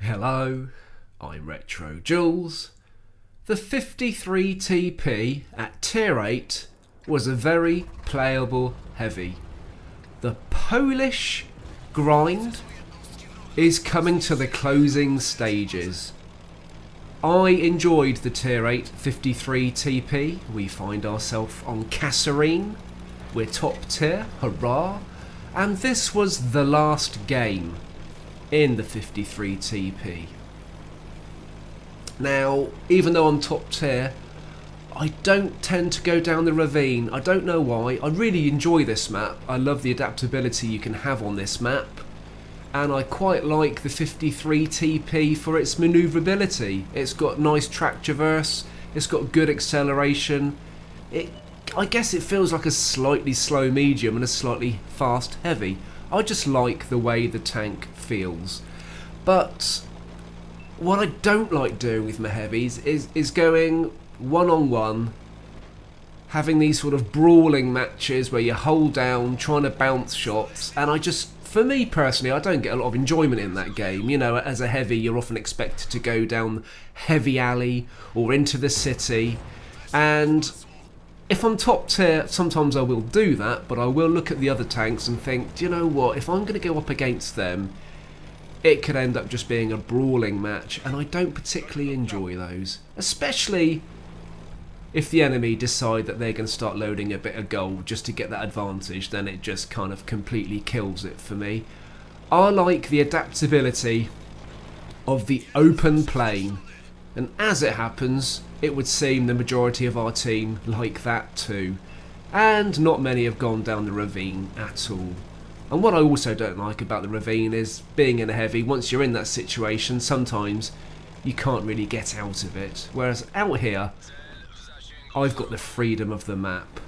Hello, I'm RetroJules. The 53 TP at tier 8 was a very playable heavy. The Polish grind is coming to the closing stages. I enjoyed the tier 8 53 TP. We find ourselves on Kasserine. We're top tier, hurrah. And this was the last game in the 53 TP. Now, even though I'm top tier, I don't tend to go down the ravine. I don't know why. I really enjoy this map. I love the adaptability you can have on this map. And I quite like the 53 TP for its manoeuvrability. It's got nice track traverse. It's got good acceleration. I guess it feels like a slightly slow medium and a slightly fast heavy. I just like the way the tank feels. But what I don't like doing with my heavies is going one-on-one, having these sort of brawling matches where you hold down, trying to bounce shots, and for me personally, I don't get a lot of enjoyment in that game. You know, as a heavy, you're often expected to go down heavy alley or into the city, and if I'm top tier, sometimes I will do that, but I will look at the other tanks and think, do you know what, if I'm going to go up against them, it could end up just being a brawling match, and I don't particularly enjoy those. Especially if the enemy decide that they're going to start loading a bit of gold just to get that advantage, then it just kind of completely kills it for me. I like the adaptability of the open plane, and as it happens, it would seem the majority of our team like that too. And not many have gone down the ravine at all. And what I also don't like about the ravine is being in a heavy, once you're in that situation, sometimes you can't really get out of it. Whereas out here, I've got the freedom of the map.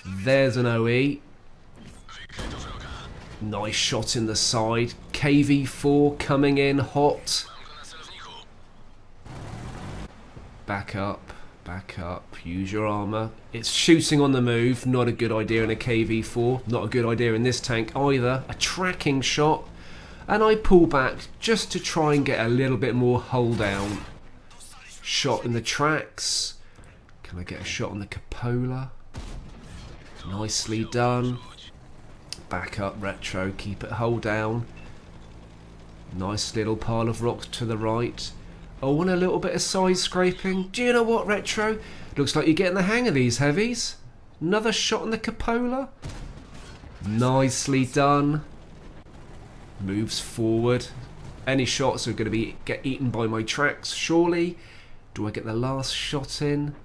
There's an OE. Nice shot in the side. KV4 coming in hot. Back up, use your armour. It's shooting on the move, not a good idea in a KV4, not a good idea in this tank either. A tracking shot, and I pull back just to try and get a little bit more hull down. Shot in the tracks. Can I get a shot on the cupola? Nicely done. Back up, Retro, keep it hull down. Nice little pile of rocks to the right. Oh, and a little bit of side scraping. Do you know what, Retro? Looks like you're getting the hang of these heavies. Another shot on the cupola. Nicely done. Moves forward. Any shots are going to get eaten by my tracks, surely. Do I get the last shot in?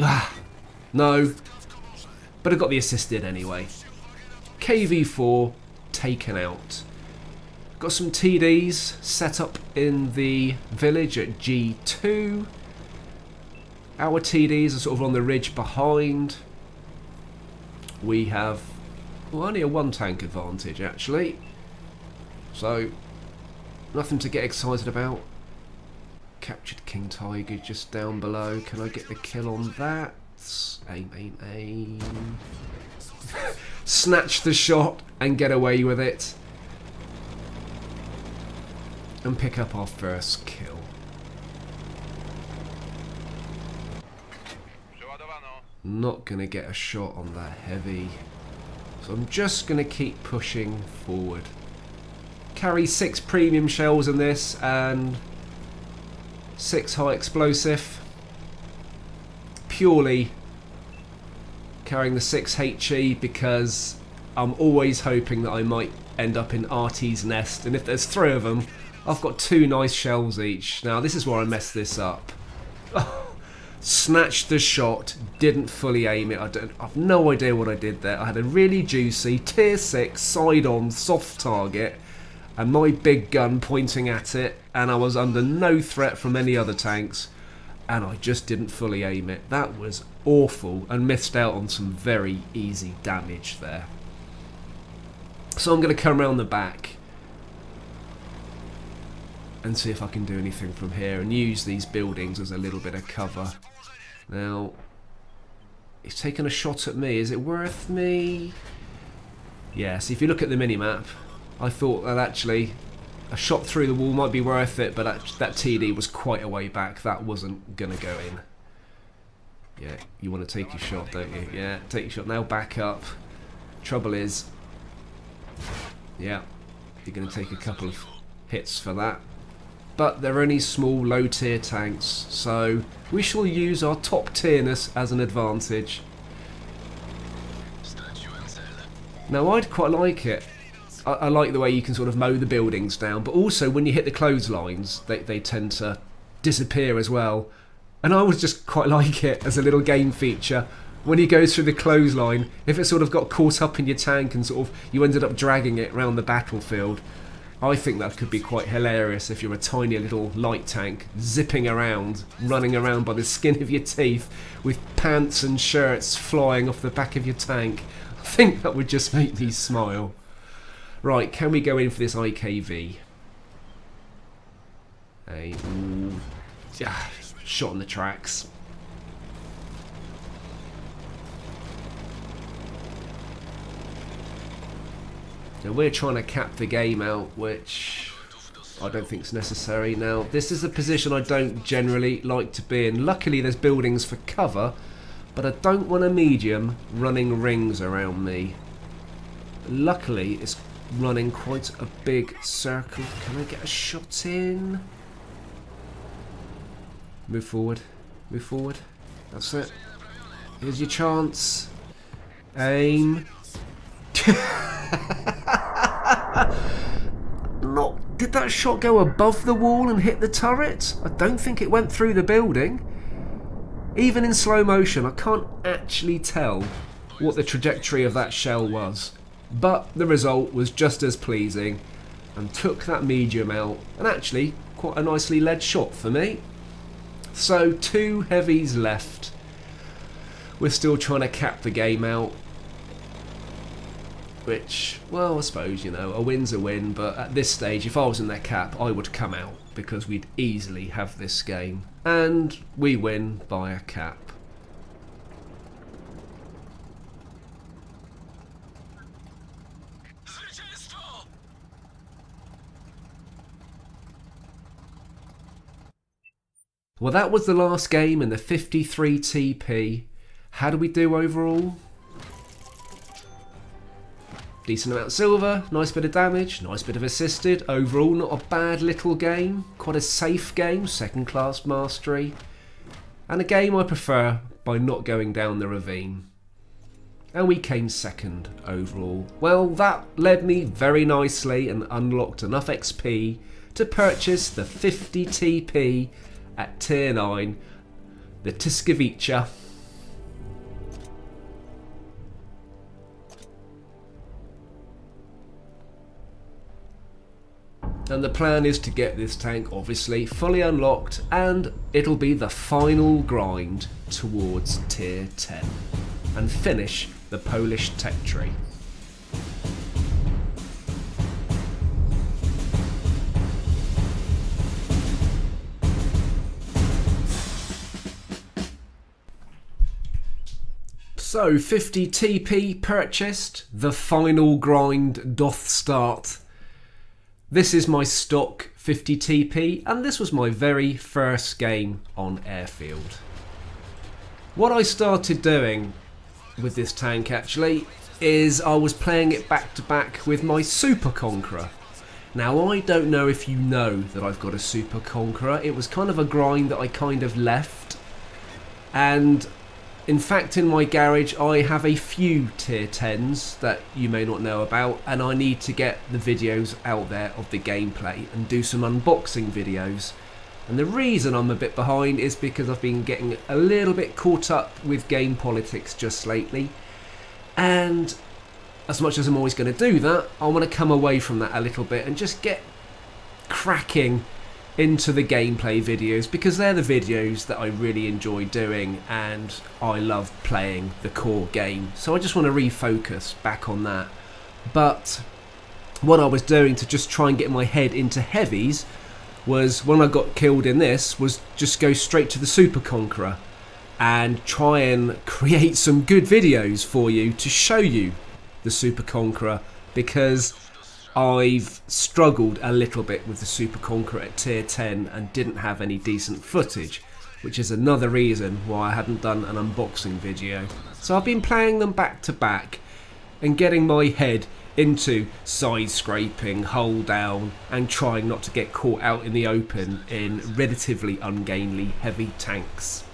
Ah, no. But I got the assisted anyway. KV4 taken out. Got some TDs set up in the village at G2. Our TDs are sort of on the ridge behind. We have only a one tank advantage actually. So nothing to get excited about. Captured King Tiger just down below. Can I get the kill on that? Aim, aim, aim. Snatch the shot and get away with it. And pick up our first kill. Not going to get a shot on that heavy. So I'm just going to keep pushing forward. Carry 6 premium shells in this and 6 high explosive. Purely carrying the 6 HE because I'm always hoping that I might end up in RT's nest, and if there's 3 of them, I've got 2 nice shells each. Now this is where I messed this up. Snatched the shot, didn't fully aim it. I've no idea what I did there. I had a really juicy tier 6 side-on soft target and my big gun pointing at it, and I was under no threat from any other tanks, and I just didn't fully aim it. That was awful and missed out on some very easy damage there. So I'm going to come around the back and see if I can do anything from here and use these buildings as a little bit of cover. Now, he's taken a shot at me. Is it worth me? Yes, if you look at the minimap, I thought that actually A shot through the wall might be worth it, but that TD was quite a way back. That wasn't going to go in. Yeah, you want to take your shot, don't you? Yeah, take your shot. Now back up. Trouble is, yeah, you're going to take a couple of hits for that. But they're only small, low-tier tanks, so we shall use our top-tierness as an advantage. Now, I'd quite like it. I like the way you can sort of mow the buildings down, but also when you hit the clotheslines, they tend to disappear as well. And I would just quite like it as a little game feature. When you go through the clothesline, if it sort of got caught up in your tank and sort of you ended up dragging it around the battlefield, I think that could be quite hilarious if you're a tiny little light tank zipping around, running around by the skin of your teeth with pants and shirts flying off the back of your tank. I think that would just make me smile. Right, can we go in for this IKV? Shot on the tracks. Now we're trying to cap the game out, which I don't think is necessary. Now, this is a position I don't generally like to be in. Luckily, there's buildings for cover, but I don't want a medium running rings around me. Luckily, it's running quite a big circle. Can I get a shot in? Move forward. Move forward. That's it. Here's your chance. Aim. Did that shot go above the wall and hit the turret? I don't think it went through the building. Even in slow motion, I can't actually tell what the trajectory of that shell was. But the result was just as pleasing and took that medium out, and actually quite a nicely led shot for me. So 2 heavies left. We're still trying to cap the game out. Which, well, I suppose, you know, a win's a win, but at this stage, if I was in their cap, I would come out, because we'd easily have this game. And we win by a cap. Well, that was the last game in the 53 TP. How do we do overall? Decent amount of silver, nice bit of damage, nice bit of assisted. Overall, not a bad little game. Quite a safe game, second class mastery. And a game I prefer by not going down the ravine. And we came second overall. Well, that led me very nicely and unlocked enough XP to purchase the 50 TP at tier 9, the tyskiewicza. And the plan is to get this tank obviously fully unlocked, and it'll be the final grind towards tier 10 and finish the Polish tech tree. So 50 TP purchased, the final grind doth start. This is my stock 50 TP, and this was my very first game on Airfield. What I started doing with this tank actually is I was playing it back to back with my Super Conqueror. Now, I don't know if you know that I've got a Super Conqueror. It was kind of a grind that I kind of left, and in fact, in my garage, I have a few tier 10s that you may not know about, and I need to get the videos out there of the gameplay and do some unboxing videos. And the reason I'm a bit behind is because I've been getting a little bit caught up with game politics just lately. And as much as I'm always going to do that, I want to come away from that a little bit and just get cracking into the gameplay videos, because they're the videos that I really enjoy doing and I love playing the core game. So I just want to refocus back on that. But what I was doing to just try and get my head into heavies was, when I got killed in this, was just go straight to the Super Conqueror and try and create some good videos for you to show you the Super Conqueror, because I've struggled a little bit with the Super Conqueror at tier 10 and didn't have any decent footage, which is another reason why I hadn't done an unboxing video. So I've been playing them back to back and getting my head into side scraping, hull down, and trying not to get caught out in the open in relatively ungainly heavy tanks.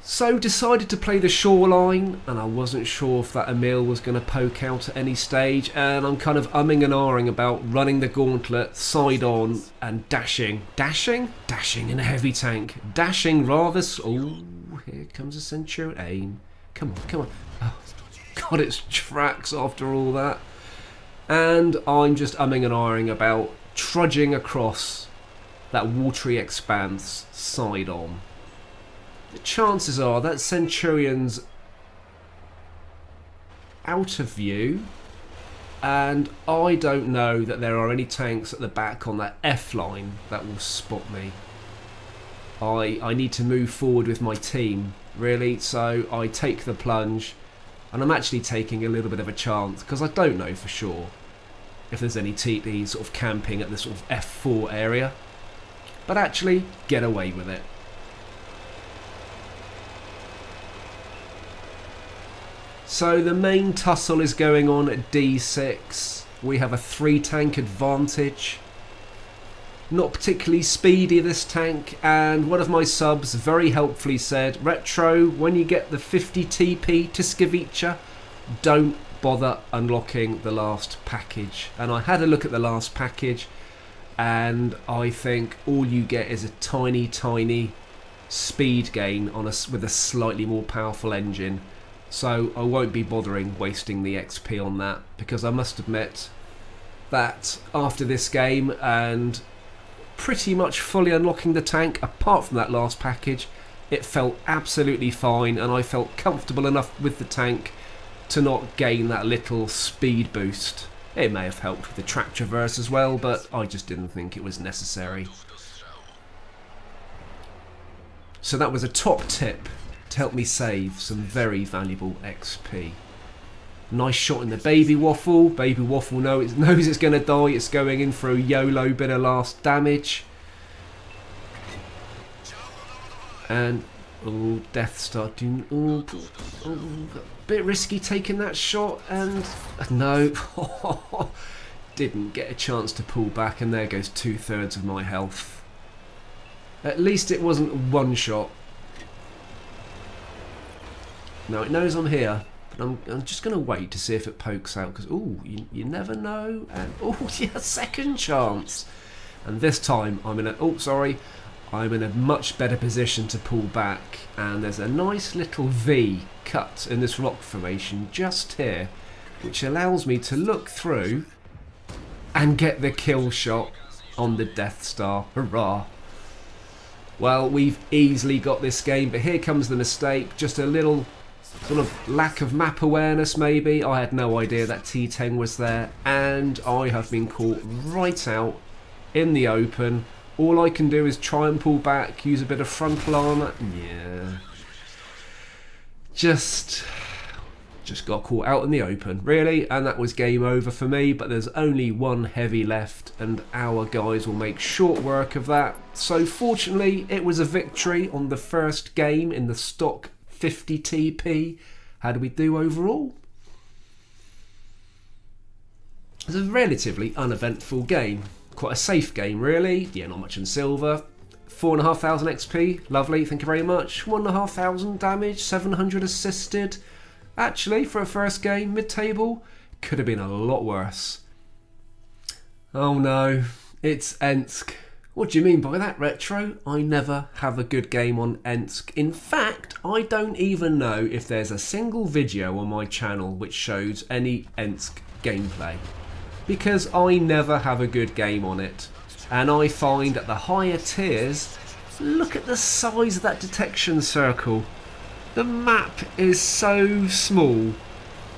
So decided to play the shoreline, and I wasn't sure if that Emil was going to poke out at any stage, and I'm kind of umming and ahhing about running the gauntlet side on and dashing in a heavy tank, dashing rather. Oh, here comes a Centurion. Come on. Oh, God, it's tracks after all that. And I'm just umming and ahhing about trudging across that watery expanse side on. The chances are that Centurion's out of view, and I don't know that there are any tanks at the back on that F line that will spot me. I need to move forward with my team, really, so I take the plunge, and I'm actually taking a little bit of a chance because I don't know for sure if there's any TP sort of camping at this sort of F4 area, but actually get away with it. So the main tussle is going on at D6. We have a 3 tank advantage. Not particularly speedy, this tank, and one of my subs very helpfully said, Retro, when you get the 50 TP tyskiewicza, don't bother unlocking the last package. And I had a look at the last package, and I think all you get is a tiny speed gain on with a slightly more powerful engine. So I won't be bothering wasting the XP on that, because I must admit that after this game and pretty much fully unlocking the tank, apart from that last package, it felt absolutely fine, and I felt comfortable enough with the tank to not gain that little speed boost. It may have helped with the track traverse as well, but I just didn't think it was necessary. So that was a top tip to help me save some very valuable XP. Nice shot in the Baby Waffle. Baby Waffle knows it's going to die. It's going in for a YOLO bit of last damage. And, oh, Death Star. Bit risky taking that shot, and no. Didn't get a chance to pull back, and there goes 2/3 of my health. At least it wasn't one shot. Now it knows I'm here, but I'm just going to wait to see if it pokes out, because you never know. And yeah, second chance. And this time I'm in a much better position to pull back, and there's a nice little V cut in this rock formation just here, which allows me to look through and get the kill shot on the Death Star. Hurrah! Well, we've easily got this game, but here comes the mistake. Just a little sort of lack of map awareness, maybe. I had no idea that T10 was there, and I have been caught right out in the open. All I can do is try and pull back, use a bit of frontal armour. Yeah. Just got caught out in the open, really, and that was game over for me, but there's only one heavy left, and our guys will make short work of that. So fortunately, it was a victory on the first game in the stock 50 TP. How do we do overall? It's a relatively uneventful game. Quite a safe game, really. Yeah, not much in silver. 4,500 XP. Lovely, thank you very much. 1,500 damage, 700 assisted. Actually, for a first game, mid-table, could have been a lot worse. Oh no, it's Ensk. What do you mean by that, Retro? I never have a good game on Ensk. In fact, I don't even know if there's a single video on my channel which shows any Ensk gameplay, because I never have a good game on it. And I find at the higher tiers, look at the size of that detection circle. The map is so small,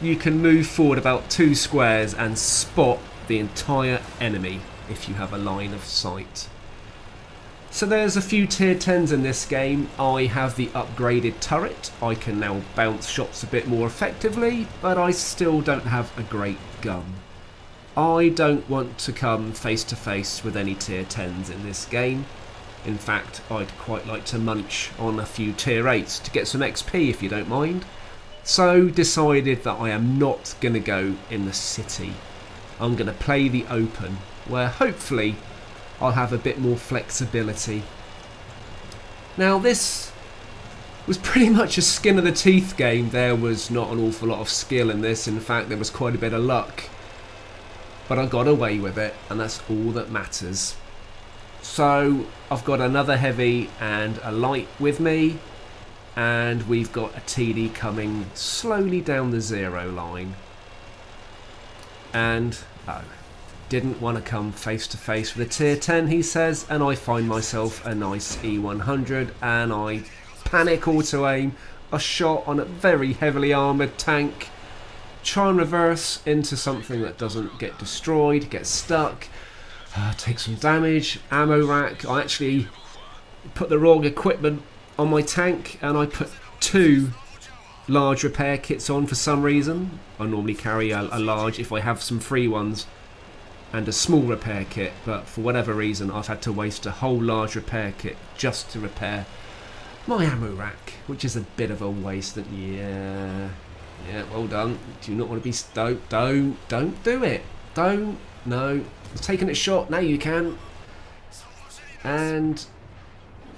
you can move forward about 2 squares and spot the entire enemy if you have a line of sight. So there's a few tier 10s in this game. I have the upgraded turret. I can now bounce shots a bit more effectively, but I still don't have a great gun. I don't want to come face to face with any tier 10s in this game. In fact, I'd quite like to munch on a few tier 8s to get some XP if you don't mind. So decided that I am not going to go in the city. I'm going to play the open, where hopefully I'll have a bit more flexibility. Now this was pretty much a skin of the teeth game. There was not an awful lot of skill in this. In fact, there was quite a bit of luck. But I got away with it, and that's all that matters. So I've got another heavy and a light with me, and we've got a TD coming slowly down the 0 line. And didn't want to come face to face with a tier 10, he says, and I find myself a nice E100, and I panic auto aim a shot on a very heavily armoured tank. Try and reverse into something that doesn't get destroyed, get stuck, take some damage, ammo rack. I actually put the wrong equipment on my tank, and I put 2 large repair kits on for some reason. I normally carry a large if I have some free ones, and a small repair kit, but for whatever reason I've had to waste a whole large repair kit just to repair my ammo rack, which is a bit of a waste. That yeah, well done. Do you not want to be... Don't do it. Don't. No. I've taken a shot. Now you can. And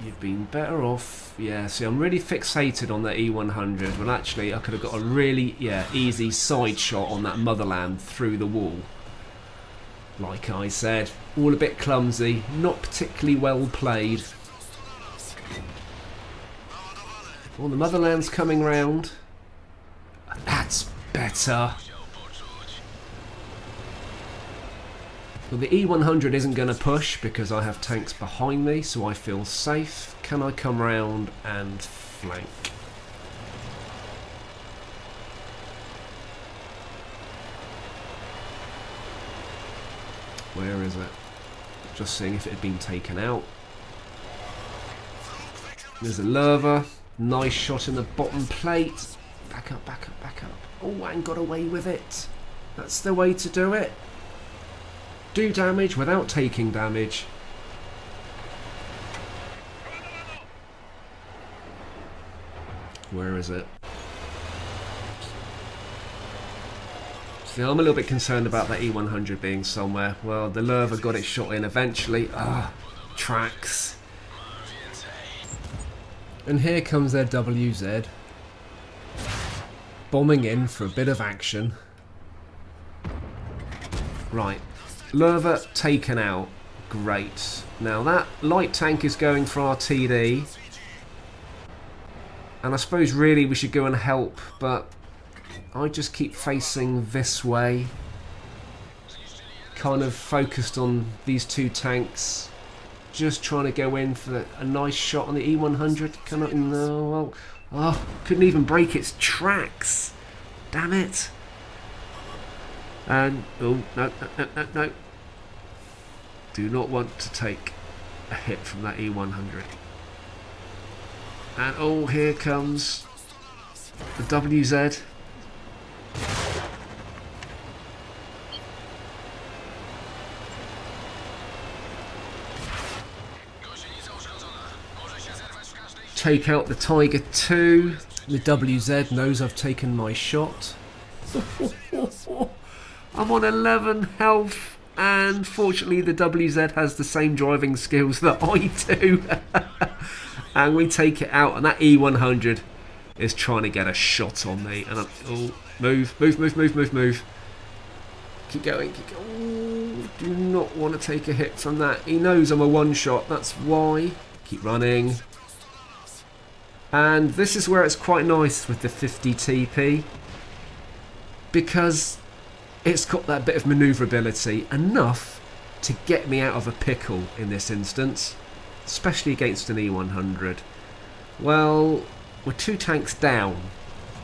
you've been better off. Yeah, see, I'm really fixated on the E100. Well, actually, I could have got a really, easy side shot on that motherland through the wall. Like I said, all a bit clumsy. Not particularly well played. Well, the motherland's coming round. That's better. Well, the E100 isn't going to push because I have tanks behind me, so I feel safe. Can I come round and flank? Where is it? Just seeing if it had been taken out. There's a lurver. Nice shot in the bottom plate. Back up, back up, back up. Oh, and got away with it. That's the way to do it. Do damage without taking damage. Where is it? See, I'm a little bit concerned about that E100 being somewhere. Well, the lurver got it shot in eventually. Tracks. And here comes their WZ. Bombing in for a bit of action. Right. Lurver taken out. Great. Now that light tank is going for our TD. And I suppose really we should go and help, but I just keep facing this way. Kind of focused on these 2 tanks. Just trying to go in for a nice shot on the E100. Can I? No. Well, couldn't even break its tracks. Damn it. And oh no. Do not want to take a hit from that E100. And oh, here comes the WZ. Take out the Tiger 2. The WZ knows I've taken my shot. I'm on 11 health, and fortunately the WZ has the same driving skills that I do. And we take it out, and that E100 is trying to get a shot on me. And I'm, oh, move. Keep going. Oh, do not want to take a hit from that. He knows I'm a one-shot, that's why. Keep running. And this is where it's quite nice with the 50 TP, because it's got that bit of manoeuvrability, enough to get me out of a pickle in this instance, especially against an E100. Well, we're 2 tanks down,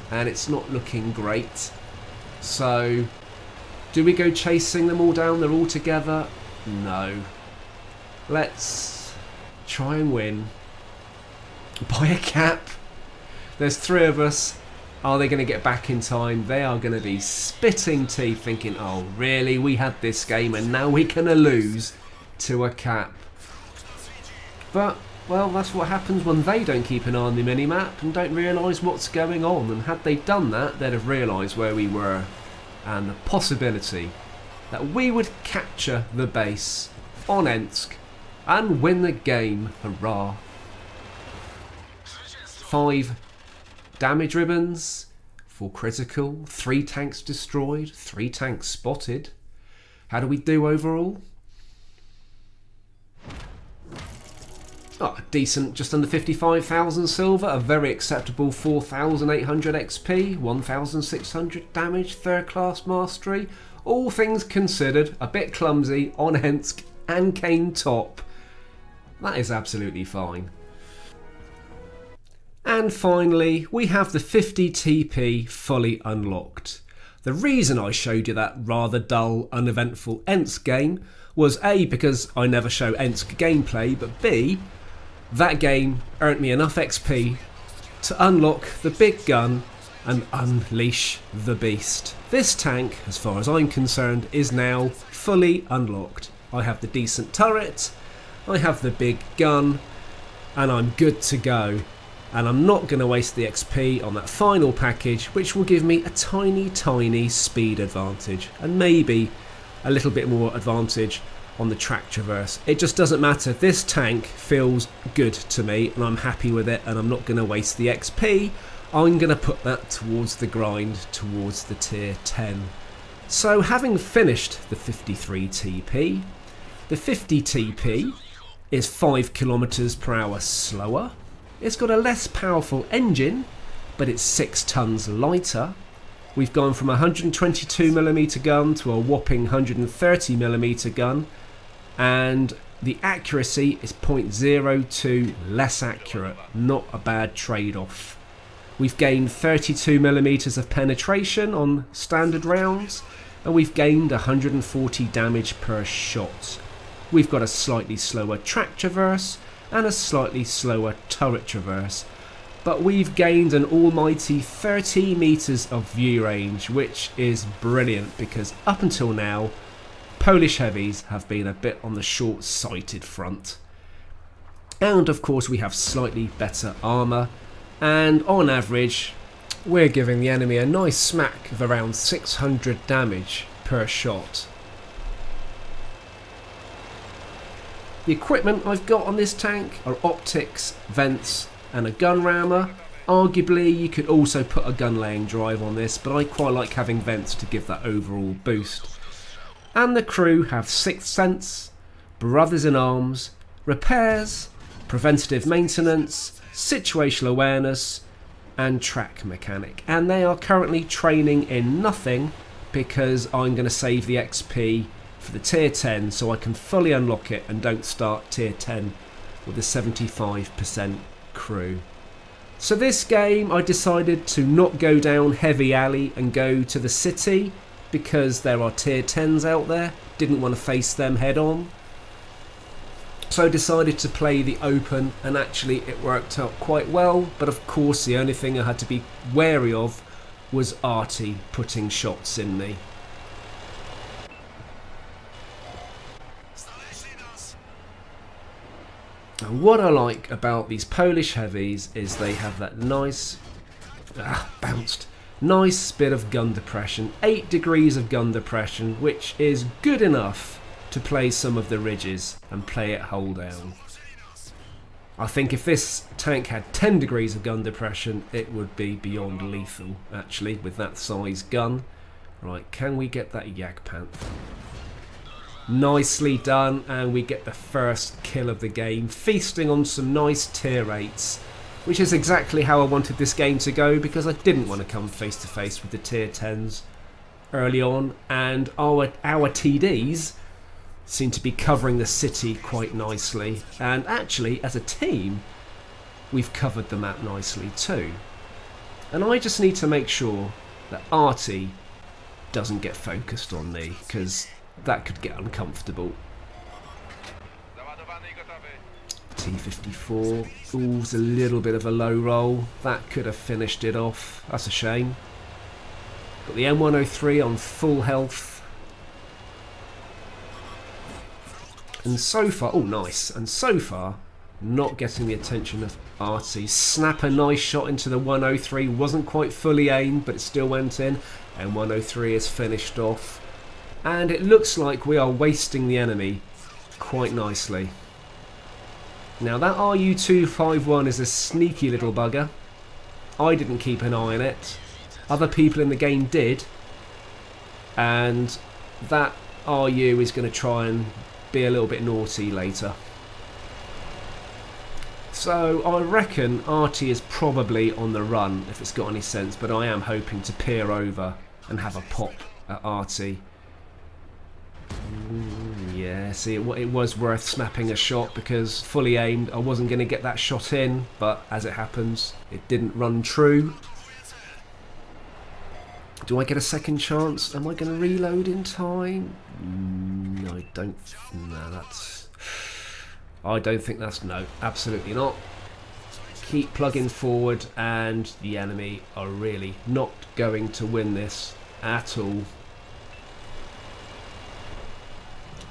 and it's not looking great. So, do we go chasing them all down? They're all together? No. Let's try and win by a cap. There's 3 of us. Are they going to get back in time? They are going to be spitting teeth thinking, oh really, we had this game and now we're going to lose to a cap. But, well, that's what happens when they don't keep an eye on the minimap and don't realise what's going on. And had they done that, they'd have realised where we were and the possibility that we would capture the base on Ensk and win the game. Hurrah. 5 damage ribbons, 4 critical, 3 tanks destroyed, 3 tanks spotted. How do we do overall? Oh, decent, just under 55,000 silver, a very acceptable 4,800 XP, 1,600 damage, 3rd class mastery. All things considered, a bit clumsy on Ensk and came top. That is absolutely fine. And finally, we have the 50 TP fully unlocked. The reason I showed you that rather dull, uneventful Ensk game was A, because I never show Ensk gameplay, but B, that game earned me enough XP to unlock the big gun and unleash the beast. This tank, as far as I'm concerned, is now fully unlocked. I have the decent turret, I have the big gun, and I'm good to go. And I'm not going to waste the XP on that final package, which will give me a tiny speed advantage and maybe a little bit more advantage on the track traverse. It just doesn't matter. This tank feels good to me and I'm happy with it, and I'm not going to waste the XP. I'm going to put that towards the grind, towards the tier 10. So having finished the 53 TP, the 50 TP is 5 kilometers per hour slower. It's got a less powerful engine, but it's 6 tons lighter. We've gone from a 122mm gun to a whopping 130mm gun, and the accuracy is 0.02 less accurate. Not a bad trade-off. We've gained 32mm of penetration on standard rounds, and we've gained 140 damage per shot. We've got a slightly slower track traverse and a slightly slower turret traverse, but we've gained an almighty 30 meters of view range, which is brilliant because up until now Polish heavies have been a bit on the short-sighted front. And of course we have slightly better armor, and on average we're giving the enemy a nice smack of around 600 damage per shot. The equipment I've got on this tank are optics, vents and a gun rammer. Arguably you could also put a gun laying drive on this, but I quite like having vents to give that overall boost. And the crew have Sixth Sense, Brothers in Arms, Repairs, Preventative Maintenance, Situational Awareness and Track Mechanic. And they are currently training in nothing because I'm going to save the XP for the tier 10 so I can fully unlock it and don't start tier 10 with a 75% crew. So this game I decided to not go down Heavy Alley and go to the city because there are tier 10s out there. Didn't want to face them head on. So I decided to play the open, and actually it worked out quite well, but of course the only thing I had to be wary of was Artie putting shots in me. And what I like about these Polish heavies is they have that nice, nice bit of gun depression, 8 degrees of gun depression, which is good enough to play some of the ridges and play it hull down. I think if this tank had 10 degrees of gun depression, it would be beyond lethal, actually, with that size gun. Right, can we get that Jagdpanther? Nicely done, and we get the first kill of the game, feasting on some nice tier 8s, which is exactly how I wanted this game to go because I didn't want to come face to face with the tier 10s early on, and our TDs seem to be covering the city quite nicely, and actually as a team we've covered the map nicely too. And I just need to make sure that Artie doesn't get focused on me, because that could get uncomfortable. T54. Ooh, it's a little bit of a low roll. That could have finished it off. That's a shame. Got the M103 on full health. And so far, oh nice, and so far, not getting the attention of Artie. Snap a nice shot into the 103, wasn't quite fully aimed, but it still went in. And 103 is finished off. And it looks like we are wasting the enemy quite nicely. Now that RU-251 is a sneaky little bugger. I didn't keep an eye on it. Other people in the game did. And that RU is going to try and be a little bit naughty later. So I reckon Artie is probably on the run, if it's got any sense, but I am hoping to peer over and have a pop at Artie. Yeah, see, it was worth snapping a shot because fully aimed, I wasn't going to get that shot in, but as it happens, it didn't run true. Do I get a second chance? Am I going to reload in time? No, I don't. No, that's... I don't think that's... No, absolutely not. Keep plugging forward, and the enemy are really not going to win this at all.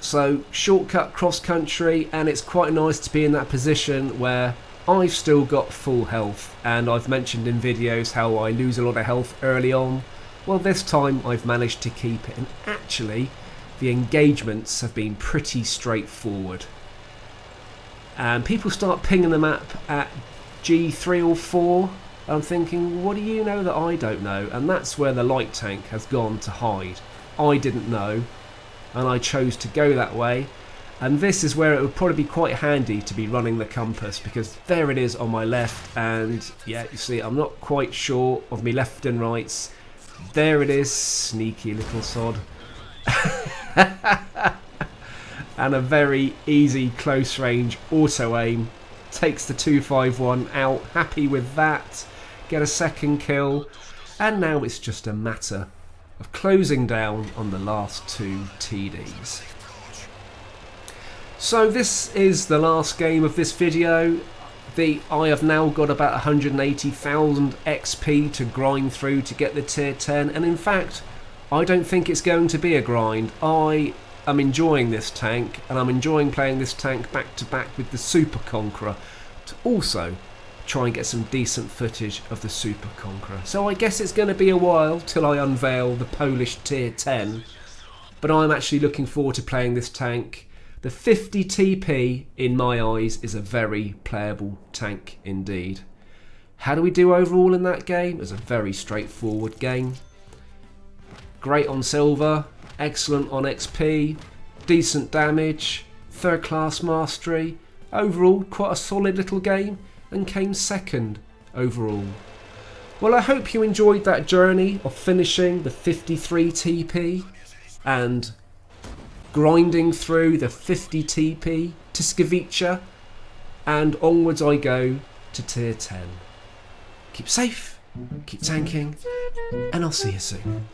So, shortcut cross country, and it's quite nice to be in that position where I've still got full health, and I've mentioned in videos how I lose a lot of health early on. Well, this time I've managed to keep it, and actually the engagements have been pretty straightforward. And people start pinging the map at G3 or 4. I'm thinking, what do you know that I don't know? And that's where the light tank has gone to hide. I didn't know, and I chose to go that way. And this is where it would probably be quite handy to be running the compass, because there it is on my left, and yeah, you see, I'm not quite sure of me left and rights. There it is, sneaky little sod. And a very easy close range auto aim. Takes the 251 out, happy with that. Get a second kill. And now it's just a matter of closing down on the last two TDs. So this is the last game of this video. I have now got about 180,000 XP to grind through to get the tier 10, and in fact I don't think it's going to be a grind. I am enjoying this tank, and I'm enjoying playing this tank back to back with the Super Conqueror to also try and get some decent footage of the Super Conqueror. So I guess it's going to be a while till I unveil the Polish tier 10, but I'm actually looking forward to playing this tank. The 50 TP, in my eyes, is a very playable tank indeed. How do we do overall in that game? It's a very straightforward game. Great on silver, excellent on XP, decent damage, third class mastery. Overall, quite a solid little game, and came second overall. Well, I hope you enjoyed that journey of finishing the 53 TP and grinding through the 50 TP, tyskiewicza, and onwards I go to tier 10. Keep safe, keep tanking, and I'll see you soon.